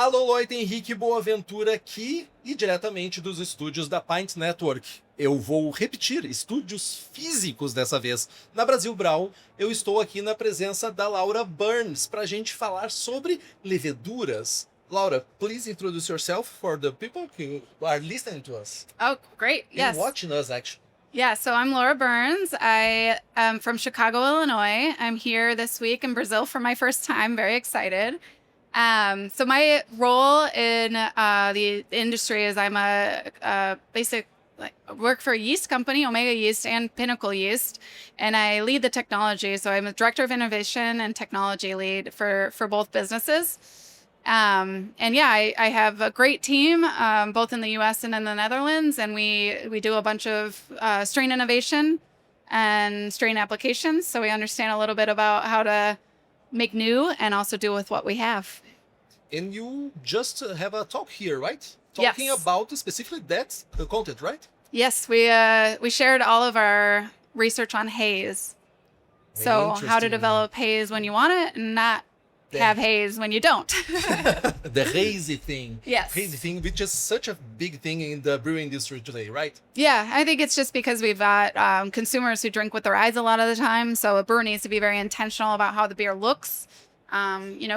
Alô, Lloyd, Henrique Boaventura aqui e diretamente dos estúdios da Pint.Network. Eu vou repetir, estúdios físicos dessa vez. Na Brasil Brau, eu estou aqui na presença da Laura Burns para a gente falar sobre leveduras. Laura, please introduce yourself for the people who are listening to us. Oh, great. Yes. And watching us, actually. Yeah, so I'm Laura Burns. I am from Chicago, Illinois. I'm here this week in Brazil for my first time. Very excited. So my role in the industry is I'm a work for a yeast company, Omega Yeast and Pinnacle Yeast, and I lead the technology. So I'm a director of innovation and technology lead for both businesses. I have a great team, both in the U.S. and in the Netherlands, and we do a bunch of strain innovation and strain applications. So we understand a little bit about how to make new and also do with what we have. And you just have a talk here, right? Talking Yes. about specifically that content, right? Yes, we shared all of our research on haze. So how to develop haze when you want it and not have haze when you don't. The hazy thing. Yes. Hazy thing, which is such a big thing in the brewing industry today, right? Yeah, I think it's just because we've got consumers who drink with their eyes a lot of the time. So a brewer needs to be very intentional about how the beer looks.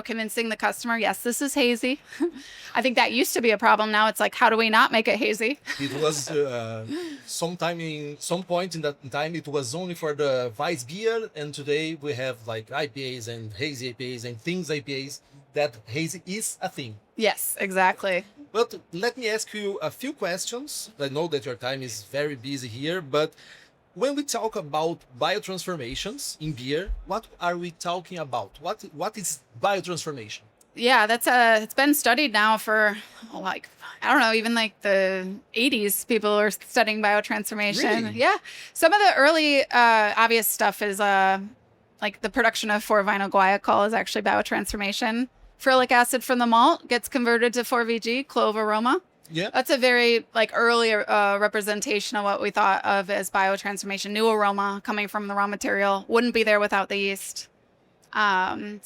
Convincing the customer, yes, this is hazy. I think that used to be a problem. Now it's like, how do we not make it hazy? It was some point in that time, it was only for the Weiss beer. And today we have like IPAs and hazy IPAs and things IPAs that hazy is a thing. Yes, exactly. But let me ask you a few questions. I know that your time is very busy here, but when we talk about biotransformations in beer, what are we talking about? What is biotransformation? Yeah, it's been studied now for even like the 80s. People are studying biotransformation. Really? Yeah, some of the early obvious stuff is like the production of 4-vinyl guaiacol is actually biotransformation. Ferulic acid from the malt gets converted to 4-VG, clove aroma. Yeah. That's a very early representation of what we thought of as biotransformation. New aroma coming from the raw material wouldn't be there without the yeast. In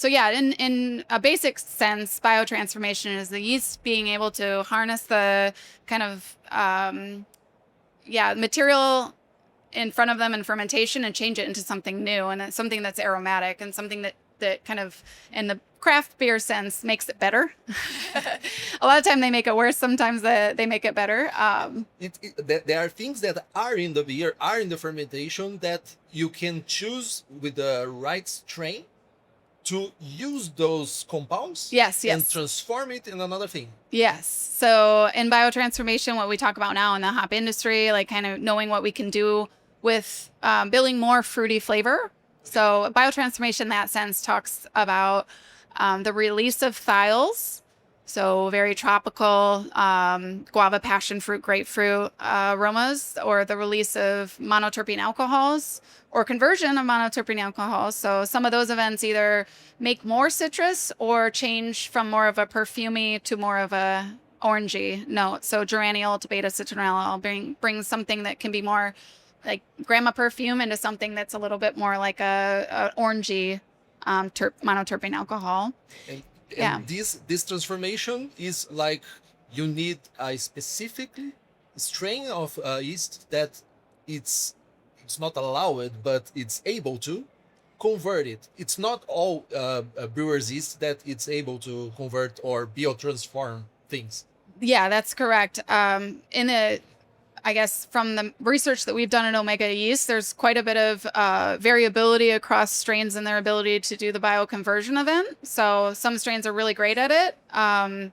a basic sense, biotransformation is the yeast being able to harness the kind of material in front of them in fermentation and change it into something new, and something that's aromatic and something that kind of, in the craft beer sense, makes it better. A lot of time they make it worse. Sometimes they make it better. There are things that are in the beer, are in the fermentation, that you can choose with the right strain to use those compounds. Yes. And transform it in another thing. Yes. So in biotransformation, what we talk about now in the hop industry, like kind of knowing what we can do with building more fruity flavor. So biotransformation in that sense talks about the release of thiols, so very tropical guava, passion fruit, grapefruit aromas, or the release of monoterpene alcohols or conversion of monoterpene alcohols. So some of those events either make more citrus or change from more of a perfumey to more of a orangey note. So geraniol to beta citronellol brings something that can be more like grandma perfume into something that's a little bit more like a orangey monoterpene alcohol. And this transformation is like you need a specific strain of yeast that it's not allowed, but it's able to convert it. It's not all brewers yeast that it's able to convert or biotransform things. Yeah, that's correct. From the research that we've done at Omega Yeast, there's quite a bit of variability across strains and their ability to do the bioconversion event. So some strains are really great at it. Our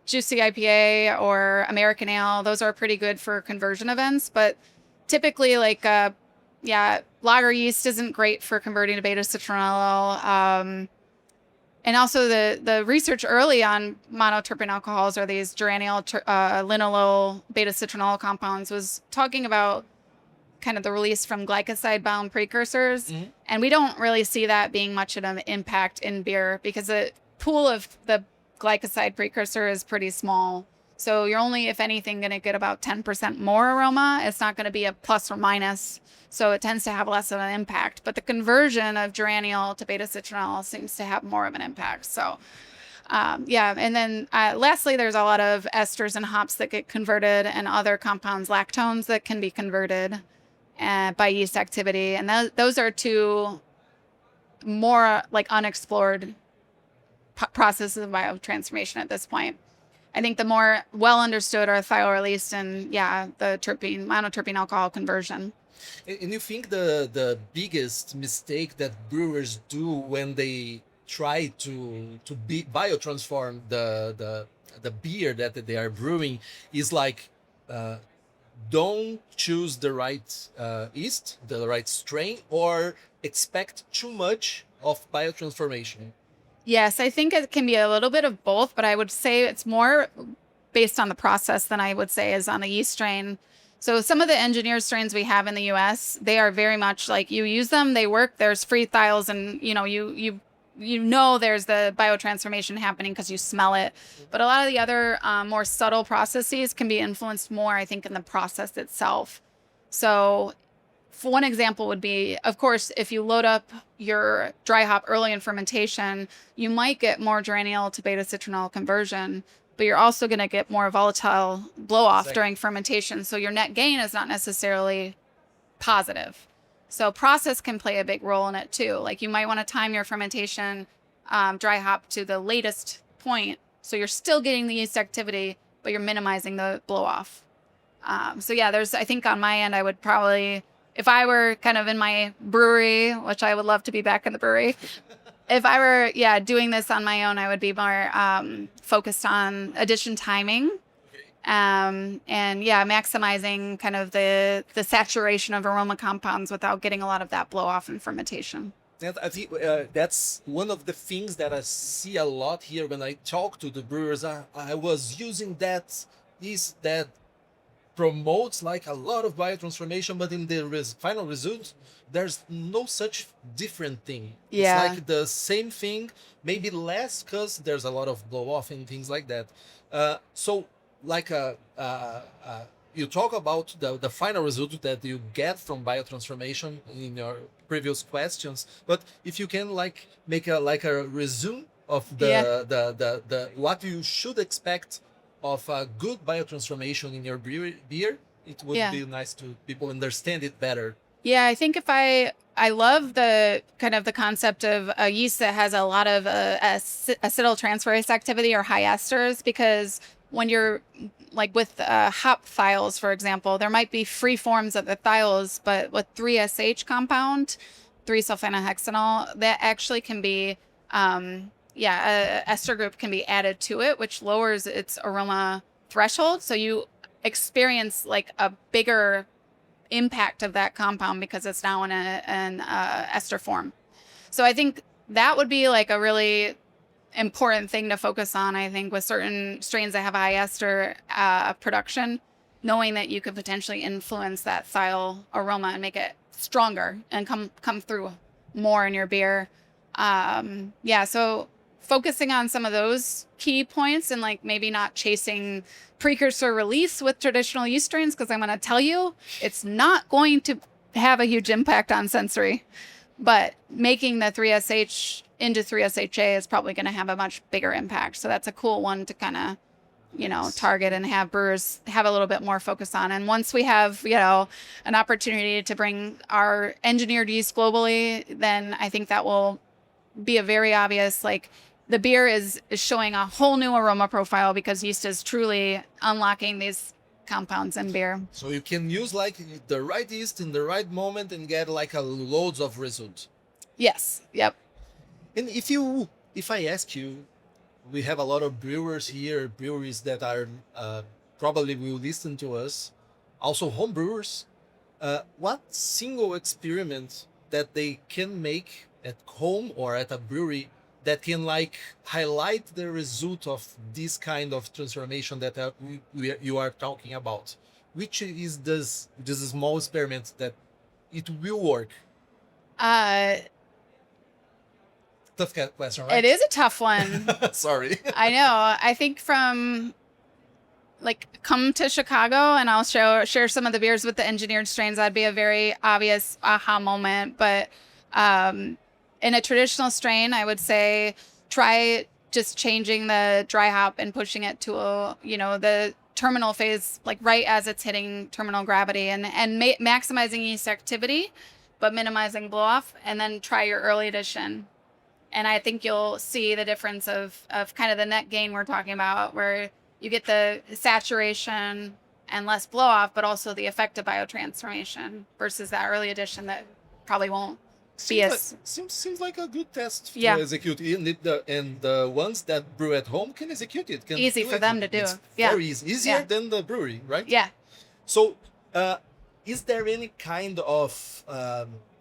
Juicy IPA or American Ale, those are pretty good for conversion events. But typically, lager yeast isn't great for converting to beta citronellol. And also the research early on monoterpene alcohols, or these geraniol, linalool, beta citronol compounds, was talking about kind of the release from glycoside-bound precursors. Mm-hmm. And we don't really see that being much of an impact in beer because the pool of the glycoside precursor is pretty small. So you're only, if anything, going to get about 10% more aroma. It's not going to be a plus or minus. So it tends to have less of an impact. But the conversion of geraniol to beta citronol seems to have more of an impact. So Yeah, and then lastly, there's a lot of esters and hops that get converted, and other compounds, lactones, that can be converted by yeast activity, and those are two more like unexplored processes of biotransformation at this point. I think the more well understood are thiol-released and the monoterpene alcohol conversion. And you think the biggest mistake that brewers do when they try to biotransform the beer that they are brewing is like don't choose the right yeast, the right strain, or expect too much of biotransformation? Yes, I think it can be a little bit of both, but I would say it's more based on the process than I would say is on the yeast strain. So some of the engineered strains we have in the US, they are very much like you use them, they work, there's free thiols, and you know there's the biotransformation happening because you smell it. But a lot of the other more subtle processes can be influenced more, I think, in the process itself. So for one example would be, of course, if you load up your dry hop early in fermentation, you might get more geraniol to beta-citronal conversion, but you're also going to get more volatile blow-off during fermentation. So your net gain is not necessarily positive. So process can play a big role in it too. Like you might want to time your fermentation dry hop to the latest point, so you're still getting the yeast activity, but you're minimizing the blow-off. So yeah, I think on my end, I would probably, if I were kind of in my brewery, which I would love to be back in the brewery, if I were, doing this on my own, I would be more focused on addition timing, and maximizing kind of the saturation of aroma compounds without getting a lot of that blow off in fermentation. And I think that's one of the things that I see a lot here when I talk to the brewers. I was using that yeast that promotes like a lot of biotransformation, but in the final result, there's no such different thing. Yeah. It's like the same thing, maybe less because there's a lot of blow off and things like that. So like you talk about the final result that you get from biotransformation in your previous questions, but if you can like make a resume of the what you should expect of a good biotransformation in your beer, it would be nice to people understand it better. Yeah, I think I love the kind of the concept of a yeast that has a lot of acetyltransferase activity or high esters, because when you're like with hop thiols, for example, there might be free forms of the thiols, but with 3-SH compound, 3-sulfanohexanol, that actually can be a ester group can be added to it, which lowers its aroma threshold. So you experience like a bigger impact of that compound because it's now in an ester form. So I think that would be like a really important thing to focus on, I think, with certain strains that have high ester production, knowing that you could potentially influence that thiol aroma and make it stronger and come through more in your beer. So focusing on some of those key points and like maybe not chasing precursor release with traditional yeast strains, because I'm going to tell you, it's not going to have a huge impact on sensory, but making the 3-SH into 3-SHA is probably going to have a much bigger impact. So that's a cool one to kind of, target and have brewers have a little bit more focus on. And once we have, an opportunity to bring our engineered yeast globally, then I think that will be a very obvious, like, the beer is showing a whole new aroma profile because yeast is truly unlocking these compounds in beer. So you can use like the right yeast in the right moment and get like a loads of results. Yes. Yep. And if I ask you, we have a lot of brewers here, breweries that are probably will listen to us, also home brewers. What single experiment that they can make at home or at a brewery that can like highlight the result of this kind of transformation that you are talking about? Which is this small experiment that it will work? Tough question, right? It is a tough one. Sorry. I know. I think from like come to Chicago and I'll share some of the beers with the engineered strains. That'd be a very obvious aha moment. But in a traditional strain, I would say try just changing the dry hop and pushing it to the terminal phase, like right as it's hitting terminal gravity, and maximizing yeast activity, but minimizing blow off, and then try your early addition. And I think you'll see the difference of kind of the net gain we're talking about, where you get the saturation and less blow off, but also the effect of biotransformation versus that early addition that probably won't be as... Seems like a good test to Yeah. execute. And the ones that brew at home can execute it. Can Easy do for it. them to do. It's Yeah. very easy. Easier Yeah. than the brewery, right? Yeah. So, is there any kind of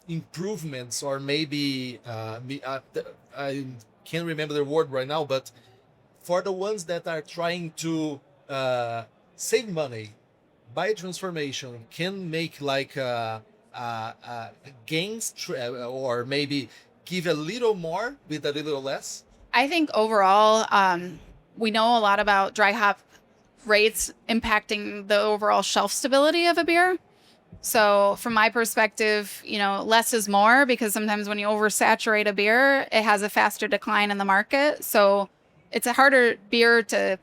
improvements, or maybe I can't remember the word right now, but for the ones that are trying to save money, biotransformation can make like gains, or maybe give a little more with a little less? I think overall, we know a lot about dry hop rates impacting the overall shelf stability of a beer. So from my perspective, less is more, because sometimes when you oversaturate a beer, it has a faster decline in the market. So it's a harder beer to,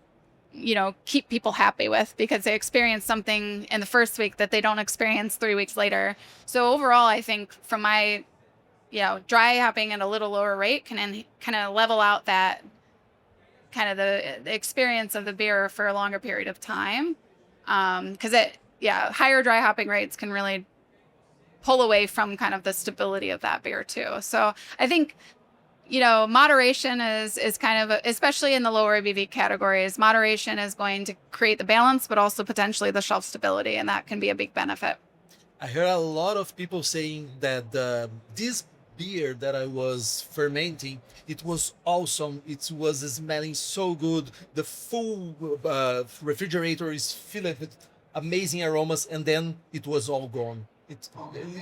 keep people happy with, because they experience something in the first week that they don't experience 3 weeks later. So overall, I think from my, dry hopping at a little lower rate can kind of level out that kind of the experience of the beer for a longer period of time. Because higher dry hopping rates can really pull away from kind of the stability of that beer too. So I think, moderation is kind of, especially in the lower ABV categories, moderation is going to create the balance, but also potentially the shelf stability, and that can be a big benefit. I heard a lot of people saying that this beer that I was fermenting, it was awesome. It was smelling so good. The full refrigerator is filled with amazing aromas, and then it was all gone.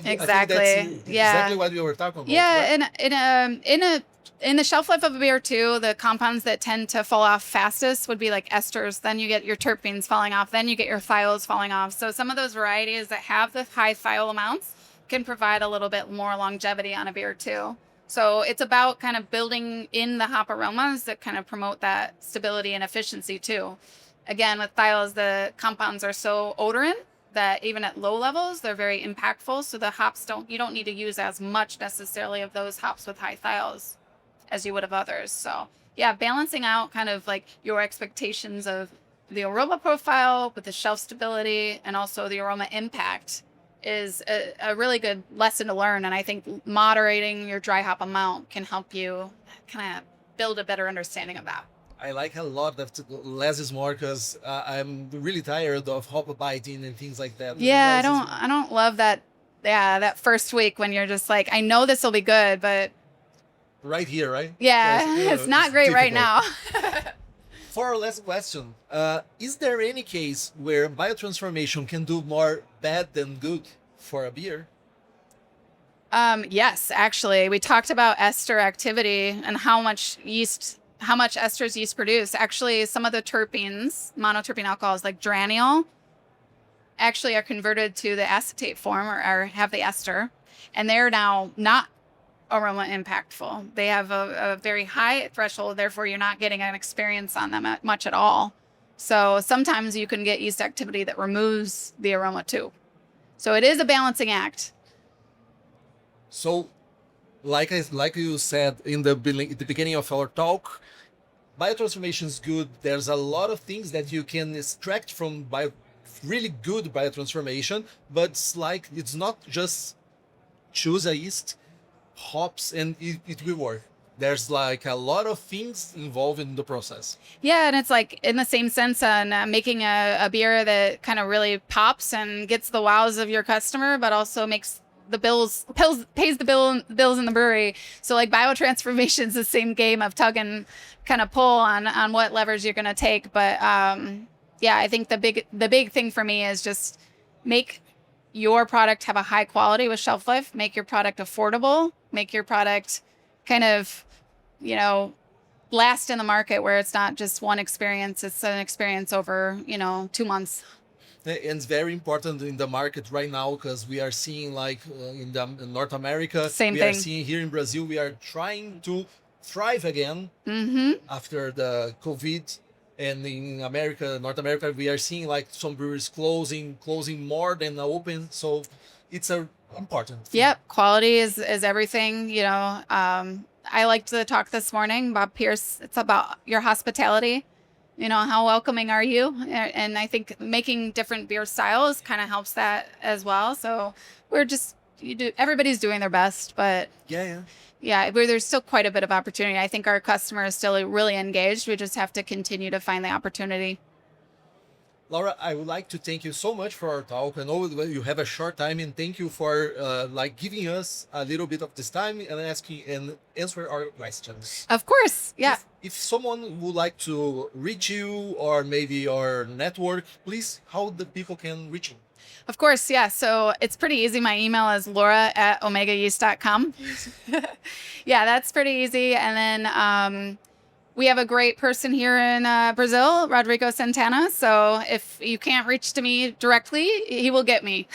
Exactly. Exactly what we were talking about. Yeah, right? in the shelf life of a beer too, the compounds that tend to fall off fastest would be like esters. Then you get your terpenes falling off. Then you get your thiols falling off. So some of those varieties that have the high thiol amounts can provide a little bit more longevity on a beer too. So it's about kind of building in the hop aromas that kind of promote that stability and efficiency too. Again, with thiols, the compounds are so odorant that even at low levels, they're very impactful. So the hops you don't need to use as much necessarily of those hops with high thiols as you would of others. So yeah, balancing out kind of like your expectations of the aroma profile with the shelf stability and also the aroma impact is a really good lesson to learn. And I think moderating your dry hop amount can help you kind of build a better understanding of that. I like a lot that less is more, because I'm really tired of hop biting and things like that. Yeah, I don't love that. Yeah, that first week when you're just like, I know this will be good, but right here, right? Yeah, it's not great right now. For our last question, is there any case where biotransformation can do more bad than good for a beer? Yes, actually. We talked about ester activity and how much esters yeast produce. Actually, some of the terpenes, monoterpene alcohols like geraniol, actually are converted to the acetate form or have the ester, and they're now not aroma impactful. They have a very high threshold, therefore you're not getting an experience on them much at all. So sometimes you can get yeast activity that removes the aroma too. So it is a balancing act. So, like you said in the beginning of our talk, biotransformation is good. There's a lot of things that you can extract from really good biotransformation, but it's not just choose a yeast, hops, and it will work. There's like a lot of things involved in the process. Yeah, and it's like in the same sense on making a beer that kind of really pops and gets the wows of your customer, but also makes the pays the bills in the brewery. So like biotransformation is the same game of tug and kind of pull on what levers you're going to take. But yeah, I think the big thing for me is just make your product have a high quality with shelf life, make your product affordable, make your product kind of, last in the market, where it's not just one experience, it's an experience over, 2 months. And it's very important in the market right now, because we are seeing in North America, Same we thing. are seeing here in Brazil, we are trying to thrive again after the COVID. And in America, North America, we are seeing like some breweries closing more than open. So it's a important thing. Yep, quality is everything. You know, I liked the talk this morning, Bob Pierce. It's about your hospitality. You know, how welcoming are you? And I think making different beer styles kind of helps that as well. So we're just, everybody's doing their best, but there's still quite a bit of opportunity. I think our customer is still really engaged. We just have to continue to find the opportunity. Laura, I would like to thank you so much for our talk. I know you have a short time, and thank you for giving us a little bit of this time and answer our questions. Of course, yeah. If someone would like to reach you or maybe our network, please, how the people can reach you? Of course, yeah. So it's pretty easy. My email is laura@omegayeast.com. Yeah, that's pretty easy. And then we have a great person here in Brazil, Rodrigo Santana. So if you can't reach to me directly, he will get me.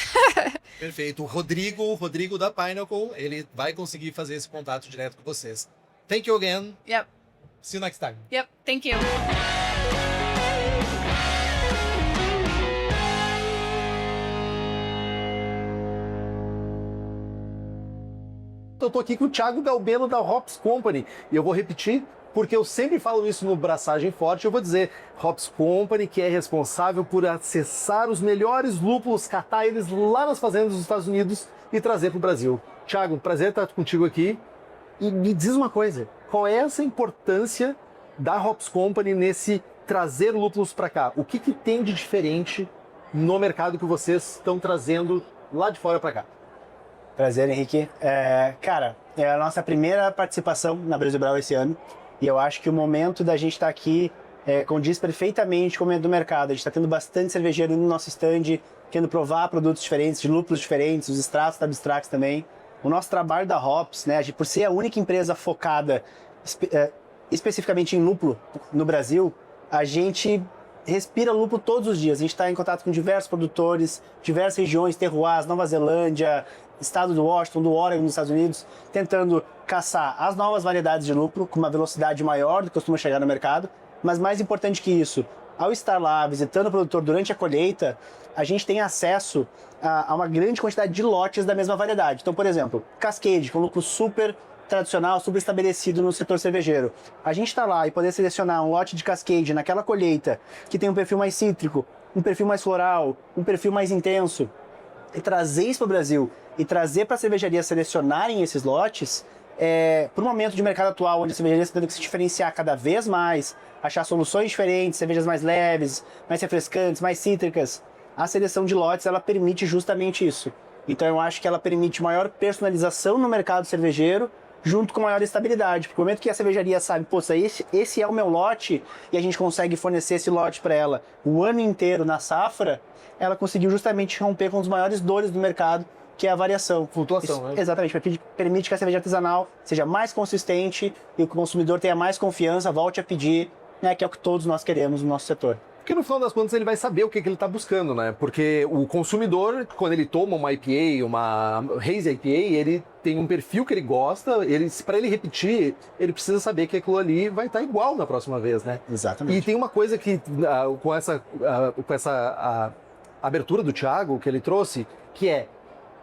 Perfeito. O Rodrigo da Pinnacle, ele vai conseguir fazer esse contato direto com vocês. Thank you again. Yep. See you next time. Yep. Thank you. Eu tô aqui com o Thiago Galbeno da Hops Company e eu vou repetir porque eu sempre falo isso no Braçagem Forte. Eu vou dizer Hops Company, que é responsável por acessar os melhores lúpulos, catar eles lá nas fazendas dos Estados Unidos e trazer para o Brasil. Thiago, prazer estar contigo aqui. E me diz uma coisa, qual é essa importância da Hops Company nesse trazer lúpulos para cá? O que tem de diferente no mercado que vocês estão trazendo lá de fora para cá? Prazer, Henrique. Cara, é a nossa primeira participação na Brasil Brau esse ano e eu acho que o momento da gente estar aqui condiz perfeitamente com o momento do mercado. A gente está tendo bastante cervejeiro no nosso stand, querendo provar produtos diferentes, de lúpulos diferentes, os extratos abstratos também. O nosso trabalho da Hops, né, por ser a única empresa focada especificamente em lúpulo no Brasil, a gente respira lúpulo todos os dias. A gente está em contato com diversos produtores, diversas regiões, terroirs, Nova Zelândia, estado do Washington, do Oregon, nos Estados Unidos, tentando caçar as novas variedades de lúpulo com uma velocidade maior do que costuma chegar no mercado. Mas mais importante que isso, ao estar lá visitando o produtor durante a colheita, a gente tem acesso a uma grande quantidade de lotes da mesma variedade. Então, por exemplo, Cascade, que é um lúpulo super tradicional, super estabelecido no setor cervejeiro. A gente está lá e poder selecionar um lote de Cascade naquela colheita que tem um perfil mais cítrico, um perfil mais floral, um perfil mais intenso, e trazer isso para o Brasil e trazer para as cervejarias selecionarem esses lotes, para o momento de mercado atual, onde as cervejarias estão tendo que se diferenciar cada vez mais, achar soluções diferentes, cervejas mais leves, mais refrescantes, mais cítricas, a seleção de lotes ela permite justamente isso. Então eu acho que ela permite maior personalização no mercado cervejeiro, junto com maior estabilidade. Porque no momento que a cervejaria sabe, poxa, esse é o meu lote, e a gente consegue fornecer esse lote para ela o ano inteiro na safra, ela conseguiu justamente romper com um dos maiores dores do mercado, que é a variação. Flutuação, isso, né? Exatamente, permite que a cerveja artesanal seja mais consistente e o consumidor tenha mais confiança, volte a pedir, né, que é o que todos nós queremos no nosso setor. Porque no final das contas ele vai saber o que ele está buscando, né? Porque o consumidor, quando ele toma uma IPA, uma Hazy IPA, ele tem um perfil que ele gosta, para ele repetir, ele precisa saber que aquilo ali vai estar igual na próxima vez, né? Exatamente. E tem uma coisa que, com essa abertura do Thiago que ele trouxe, que é,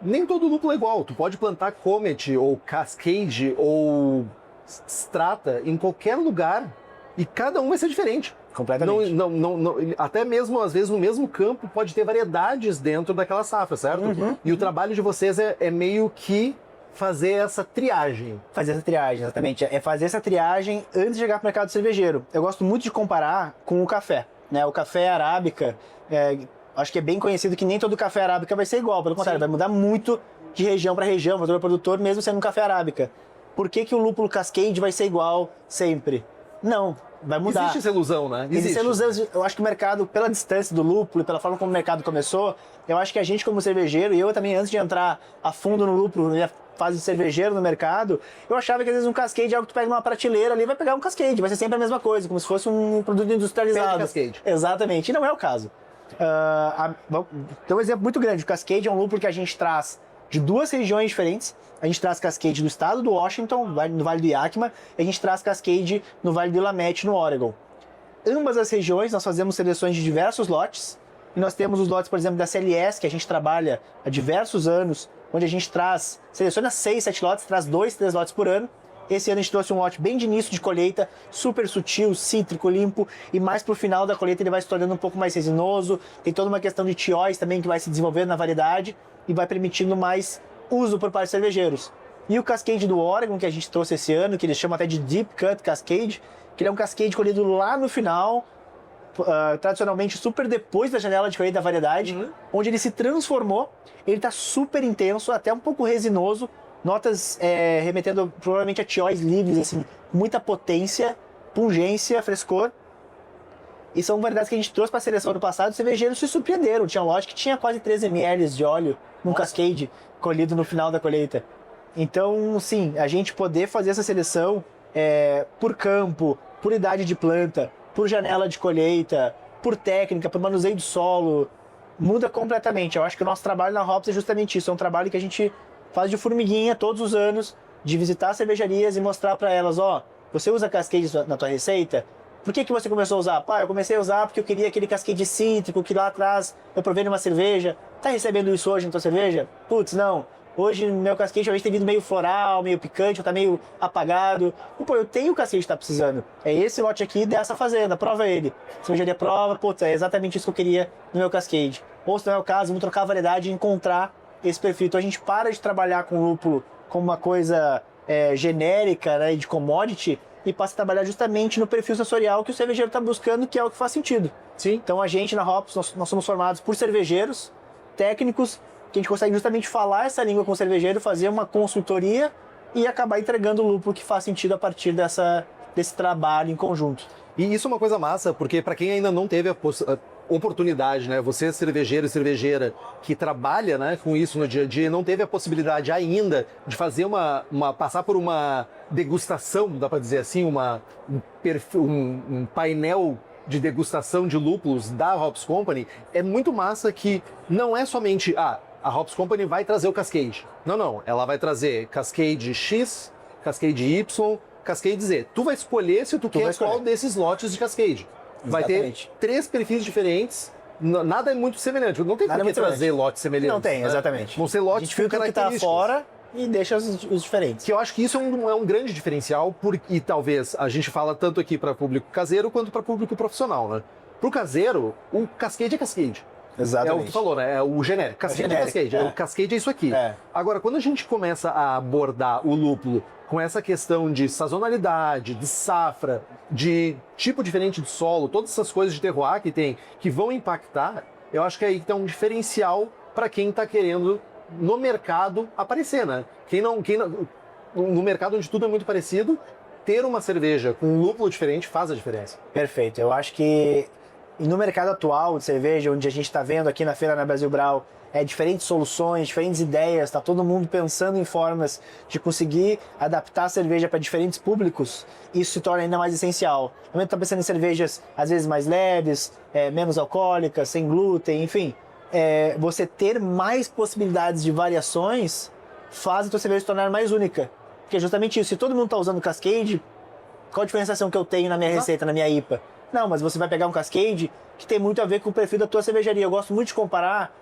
nem todo lúpulo é igual. Tu pode plantar Comet, ou Cascade, ou Strata em qualquer lugar, e cada um vai ser diferente. Completamente. Não, até mesmo, às vezes, no mesmo campo, pode ter variedades dentro daquela safra, certo? E o trabalho de vocês é meio que fazer essa triagem. Fazer essa triagem, exatamente. É fazer essa triagem antes de chegar para o mercado cervejeiro. Eu gosto muito de comparar com o café, né? O café arábica, acho que é bem conhecido que nem todo café arábica vai ser igual. Pelo contrário, vai mudar muito de região para região, produtor para produtor, mesmo sendo um café arábica. Por que o lúpulo Cascade vai ser igual sempre? Não. Vai mudar. Existe essa ilusão, né? Existe ilusão. Eu acho que o mercado, pela distância do lúpulo e pela forma como o mercado começou, eu acho que a gente como cervejeiro, e eu também antes de entrar a fundo no lúpulo, na minha fase de cervejeiro no mercado, eu achava que às vezes um Cascade é algo que tu pega numa prateleira ali, vai pegar um Cascade, vai ser sempre a mesma coisa, como se fosse um produto industrializado. Cascade. Exatamente, e não é o caso. Então um exemplo muito grande, o Cascade é um lúpulo que a gente traz de 2 regiões diferentes. A gente traz cascade do estado do Washington, no Vale do Yakima, e a gente traz cascade no Vale do Willamette, no Oregon. Ambas as regiões nós fazemos seleções de diversos lotes, e nós temos os lotes, por exemplo, da CLS, que a gente trabalha há diversos anos, onde a gente seleciona 6, 7 lotes, traz 2, 3 lotes por ano. Esse ano a gente trouxe um lote bem de início de colheita, super sutil, cítrico, limpo, e mais pro final da colheita ele vai se tornando um pouco mais resinoso. Tem toda uma questão de tióis também que vai se desenvolvendo na variedade e vai permitindo mais uso por parte de cervejeiros. E o Cascade do Oregon, que a gente trouxe esse ano, que eles chamam até de Deep Cut Cascade, que ele é um cascade colhido lá no final, tradicionalmente super depois da janela de colheita da variedade, onde ele se transformou. Ele está super intenso, até um pouco resinoso, notas remetendo provavelmente a tióis livres, assim, muita potência, pungência, frescor. E são variedades que a gente trouxe para a seleção ano passado, os cervejeiros se surpreenderam. Tinha lote que tinha quase 13 ml de óleo num cascade colhido no final da colheita. Então, sim, a gente poder fazer essa seleção por campo, por idade de planta, por janela de colheita, por técnica, por manuseio do solo, muda completamente. Eu acho que o nosso trabalho na Hops é justamente isso. É um trabalho que a gente faz de formiguinha todos os anos, de visitar cervejarias e mostrar para elas, você usa cascade na tua receita? Por que você começou a usar? Pá, eu comecei a usar porque eu queria aquele cascade cítrico que lá atrás eu provei numa cerveja. Tá recebendo isso hoje na tua cerveja? Putz, não. Hoje meu cascade talvez tenha vindo meio floral, meio picante, ou tá meio apagado. Pô, eu tenho o cascade que tá precisando. É esse lote aqui dessa fazenda, prova ele. A cervejaria prova, putz, é exatamente isso que eu queria no meu cascade. Ou se não é o caso, vamos trocar a variedade e encontrar esse perfil. Então a gente para de trabalhar com lúpulo como uma coisa genérica, né, de commodity, e passa a trabalhar justamente no perfil sensorial que o cervejeiro está buscando, que é o que faz sentido. Sim. Então a gente na Hops, nós somos formados por cervejeiros, técnicos, que a gente consegue justamente falar essa língua com o cervejeiro, fazer uma consultoria e acabar entregando o lúpulo que faz sentido a partir desse trabalho em conjunto. E isso é uma coisa massa, porque para quem ainda não teve a oportunidade, né? Você cervejeiro e cervejeira que trabalha, né, com isso no dia a dia, não teve a possibilidade ainda de fazer passar por uma degustação, dá para dizer assim, um painel de degustação de lúpulos da Hops Company. É muito massa que não é somente a Hops Company vai trazer o Cascade. Não, ela vai trazer Cascade X, Cascade Y, Cascade Z. Tu vai escolher se tu quer qual desses lotes de Cascade. Vai ter 3 perfis diferentes, nada é muito semelhante. Não tem por que trazer lotes semelhantes. Não tem, exatamente. Vão ser lotes. A gente filtra o que tá fora e deixa os diferentes. Que eu acho que isso é um grande diferencial, e talvez a gente fala tanto aqui para público caseiro quanto para público profissional, né? Pro caseiro, o Cascade é Cascade. Exatamente. É o que tu falou, né? É o genérico. Cascade é Cascade. O Cascade é isso aqui. Agora, quando a gente começa a abordar o lúpulo com essa questão de sazonalidade, de safra, de tipo diferente de solo, todas essas coisas de terroir que vão impactar, eu acho que aí tem um diferencial para quem está querendo no mercado aparecer, né? No mercado onde tudo é muito parecido, ter uma cerveja com um lúpulo diferente faz a diferença. Perfeito. Eu acho que no mercado atual de cerveja, onde a gente está vendo aqui na feira na Brasil Brau, diferentes soluções, diferentes ideias, está todo mundo pensando em formas de conseguir adaptar a cerveja para diferentes públicos, isso se torna ainda mais essencial. No momento está pensando em cervejas às vezes mais leves, menos alcoólicas, sem glúten, enfim. Você ter mais possibilidades de variações faz a tua cerveja se tornar mais única. Porque é justamente isso, se todo mundo está usando Cascade, qual a diferenciação que eu tenho na minha receita, na minha IPA? Não, mas você vai pegar um Cascade que tem muito a ver com o perfil da tua cervejaria. Eu gosto muito de comparar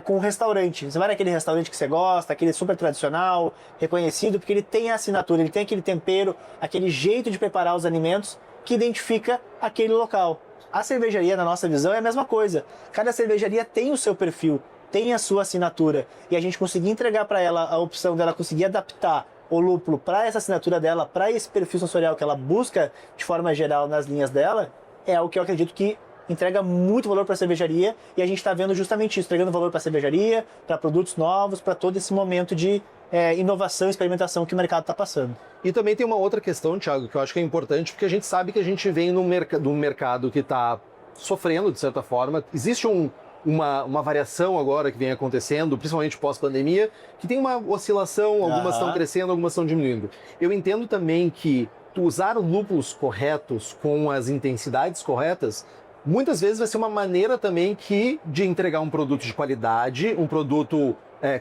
com um restaurante. Você vai naquele restaurante que você gosta, aquele super tradicional, reconhecido, porque ele tem a assinatura, ele tem aquele tempero, aquele jeito de preparar os alimentos que identifica aquele local. A cervejaria, na nossa visão, é a mesma coisa. Cada cervejaria tem o seu perfil, tem a sua assinatura. E a gente conseguir entregar para ela a opção dela conseguir adaptar o lúpulo para essa assinatura dela, para esse perfil sensorial que ela busca de forma geral nas linhas dela, é algo que eu acredito que entrega muito valor para a cervejaria, e a gente está vendo justamente isso, entregando valor para a cervejaria, para produtos novos, para todo esse momento de inovação e experimentação que o mercado está passando. E também tem uma outra questão, Thiago, que eu acho que é importante, porque a gente sabe que a gente vem num mercado que está sofrendo, de certa forma. Existe uma variação agora que vem acontecendo, principalmente pós-pandemia, que tem uma oscilação, algumas estão crescendo, algumas estão diminuindo. Eu entendo também que usar lúpulos corretos com as intensidades corretas muitas vezes vai ser uma maneira também de entregar um produto de qualidade, um produto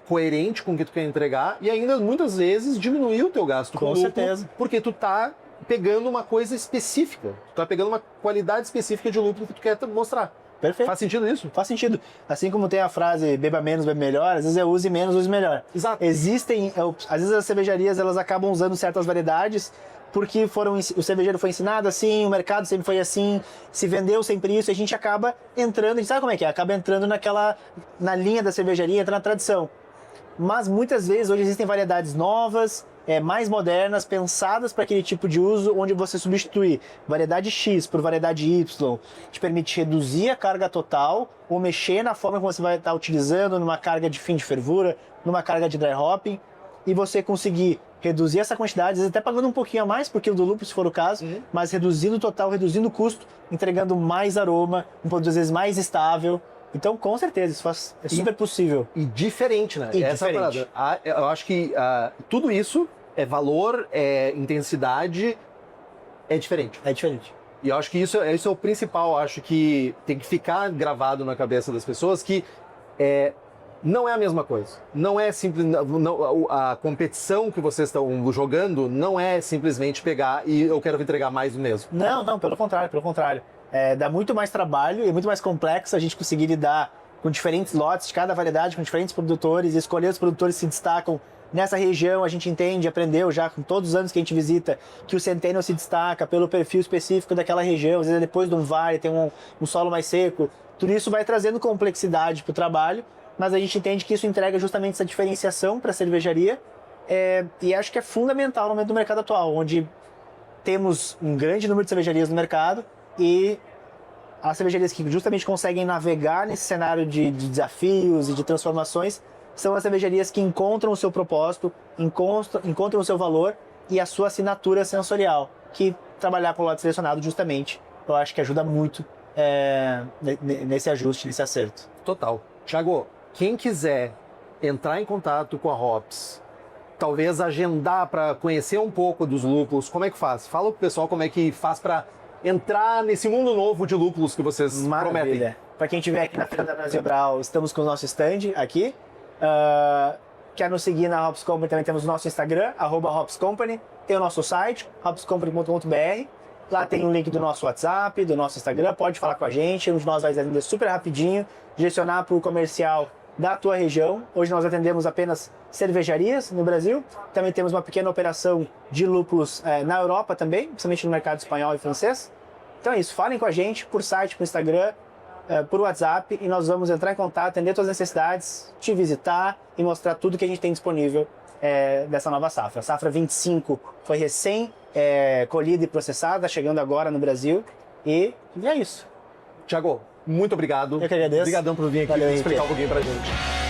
coerente com o que tu quer entregar e ainda muitas vezes diminuir o teu gasto Com lúpulo, certeza. porque tu tá pegando uma coisa específica, tu tá pegando uma qualidade específica de lúpulo que tu quer mostrar. Perfeito. Faz sentido isso? Faz sentido. Assim como tem a frase beba menos, bebe melhor, às vezes é use menos, use melhor. Exato. Existem, às vezes as cervejarias elas acabam usando certas variedades porque o cervejeiro foi ensinado assim, o mercado sempre foi assim, se vendeu sempre isso, e a gente acaba entrando, a gente sabe como é que é, acaba entrando na linha da cervejaria, entra na tradição. Mas muitas vezes hoje existem variedades novas, mais modernas, pensadas para aquele tipo de uso, onde você substitui variedade X por variedade Y, te permite reduzir a carga total ou mexer na forma como você vai estar utilizando numa carga de fim de fervura, numa carga de dry hopping, e você conseguir reduzir essa quantidade, às vezes até pagando um pouquinho a mais por quilo do lúpulo, se for o caso, mas reduzindo o total, reduzindo o custo, entregando mais aroma, um produto às vezes mais estável. Então, com certeza, isso é super possível. E diferente, né? E Essa diferente. parada. Eu acho que tudo isso é valor, é intensidade, é diferente. É diferente. E eu acho que isso é o principal. Eu acho que tem que ficar gravado na cabeça das pessoas que não é a mesma coisa. Não é simples. A competição que vocês estão jogando não é simplesmente pegar e eu quero entregar mais do mesmo. Não, pelo contrário, pelo contrário. Dá muito mais trabalho e é muito mais complexo a gente conseguir lidar com diferentes lotes de cada variedade, com diferentes produtores, e escolher os produtores que se destacam nessa região. A gente entende, aprendeu já com todos os anos que a gente visita, que o Centennial se destaca pelo perfil específico daquela região, às vezes depois de um vale, tem um solo mais seco. Tudo isso vai trazendo complexidade para o trabalho, mas a gente entende que isso entrega justamente essa diferenciação para a cervejaria, e acho que é fundamental no momento do mercado atual, onde temos um grande número de cervejarias no mercado, e as cervejarias que justamente conseguem navegar nesse cenário de desafios e de transformações são as cervejarias que encontram o seu propósito, encontram o seu valor e a sua assinatura sensorial, que trabalhar com o lote selecionado justamente, eu acho que ajuda muito nesse ajuste, nesse acerto. Total. Thiago, quem quiser entrar em contato com a Hops, talvez agendar para conhecer um pouco dos lúpulos, como é que faz? Fala pro pessoal como é que faz para entrar nesse mundo novo de lúpulos que vocês prometem. Para quem estiver aqui na feira da Brasil Brau, estamos com o nosso stand aqui. Quer nos seguir na Hops Company, também temos o nosso Instagram, @Hops Company. Tem o nosso site, hopscompany.com.br. Lá tem um link do nosso WhatsApp, do nosso Instagram, pode falar com a gente. Um de nós vai atender super rapidinho, direcionar para o comercial da tua região. Hoje nós atendemos apenas cervejarias no Brasil. Também temos uma pequena operação de lúpulos na Europa também, principalmente no mercado espanhol e francês. Então é isso, falem com a gente por site, por Instagram, por WhatsApp, e nós vamos entrar em contato, atender suas necessidades, te visitar e mostrar tudo que a gente tem disponível dessa nova safra. A safra 25 foi recém colhida e processada, chegando agora no Brasil, e é isso. Thiago, muito obrigado. Eu que agradeço. Obrigadão por vir aqui Valeu, e explicar um Henrique. pouquinho pra gente.